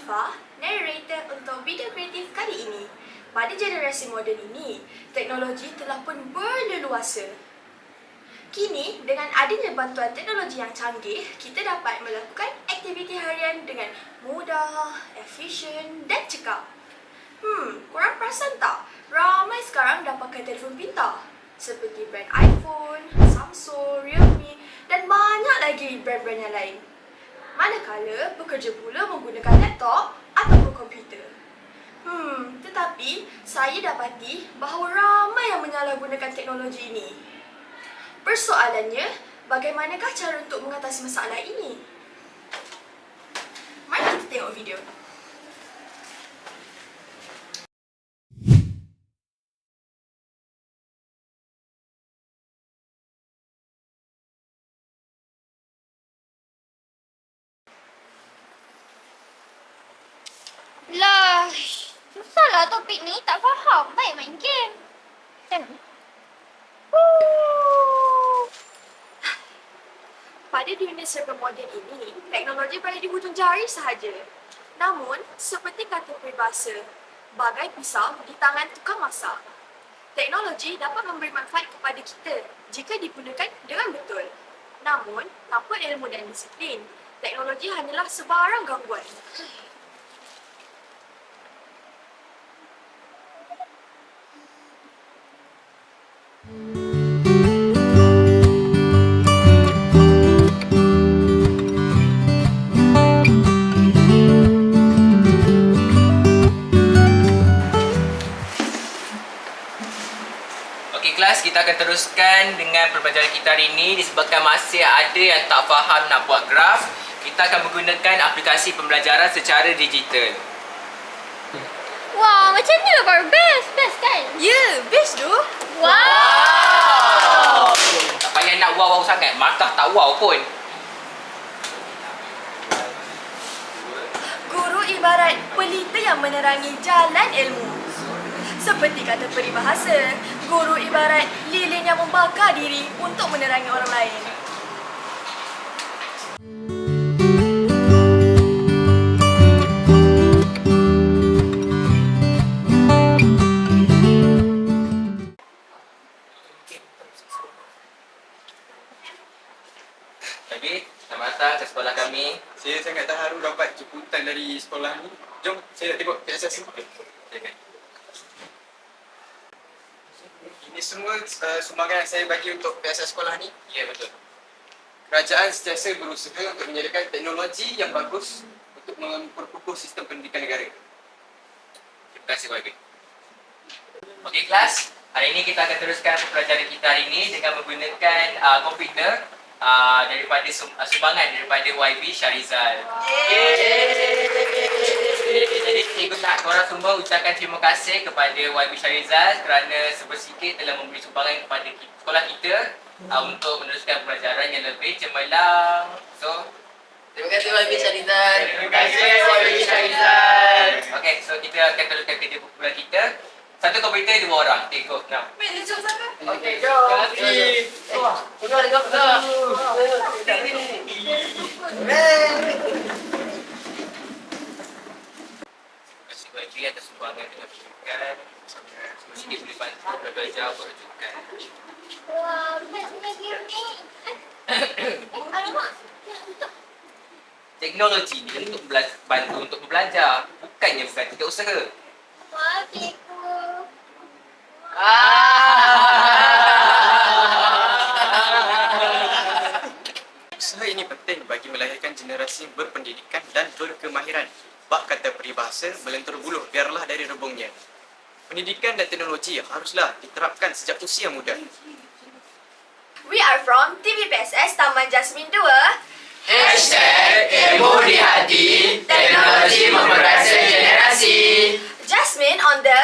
Hanifah, narrator untuk video kreatif kali ini. Pada generasi moden ini, teknologi telah pun berleluasa. Kini, dengan adanya bantuan teknologi yang canggih, kita dapat melakukan aktiviti harian dengan mudah, efisien dan cekap. Korang perasan tak? Ramai sekarang dah pakai telefon pintar. Seperti brand iPhone, Samsung, Realme dan banyak lagi brand-brand yang lain. Manakala bekerja pula menggunakan laptop ataupun komputer. Tetapi saya dapati bahawa ramai yang menyalahgunakan teknologi ini. Persoalannya, bagaimanakah cara untuk mengatasi masalah ini? Mari kita tengok video. Lah, susahlah topik ni, tak faham. Baik main game. Pada dunia serba moden ini, teknologi berada di hujung jari sahaja. Namun, seperti kata peribahasa, bagai pisau di tangan tukang masak. Teknologi dapat memberi manfaat kepada kita jika digunakan dengan betul. Namun, tanpa ilmu dan disiplin, teknologi hanyalah sebarang gangguan. Okey kelas, kita akan teruskan dengan pembelajaran kita hari ini. Disebabkan masih ada yang tak faham nak buat graf, kita akan menggunakan aplikasi pembelajaran secara digital. Wah, macam ni lah baru best. Best kan? Ya, best tu. Wow. Tak payah nak wow-wow sangat, markah tak wow pun. Guru ibarat pelita yang menerangi jalan ilmu. Seperti kata peribahasa, guru ibarat lilin yang membakar diri untuk menerangi orang lain. Jadi, selamat datang ke sekolah kami. Saya sangat terharu dapat jemputan dari sekolah ni. Jom, saya nak tengok PSS ni. Silakan. Ini semua sumbangan yang saya bagi untuk PSS sekolah ni. Ya, betul. Kerajaan sentiasa berusaha untuk menyediakan teknologi yang bagus untuk memperkukuh sistem pendidikan negara. Terima kasih YB. Okey kelas, hari ini kita akan teruskan pembelajaran kita hari ini dengan menggunakan komputer daripada sumbangan daripada YB Syarizal. Jadi cikgu nak korang semua ucapkan terima kasih kepada YB Syarizal kerana sebersikit telah memberi sumbangan kepada sekolah kita untuk meneruskan pembelajaran yang lebih cemerlang. So, Terima kasih YB Syarizal. terima kasih YB Syarizal. Okey, so kita akan teruskan kerja buku kita. Satu komputer 2 orang. Okay, go now. Okey, jom. Terima kasih. Wah, sudah ada gambar. Terima kasih YB atas sumbangan dengan pendidikan. Sedikit boleh bantu belajar berjukan. Wah, bestnya game ni. Alamak. Teknologi ni untuk bantu untuk belajar, bukannya bukan tidak usaha. Maaf, cikgu. Usaha ini penting bagi melahirkan generasi berpendidikan dan berkemahiran. Bak kata peribahasa, melentur buluh biarlah dari rebungnya. Pendidikan dan teknologi haruslah diterapkan sejak usia muda. We are from TVPSS Taman Jasmine 2. #ilmu di hati, teknologi memperkasa generasi. Jasmine on the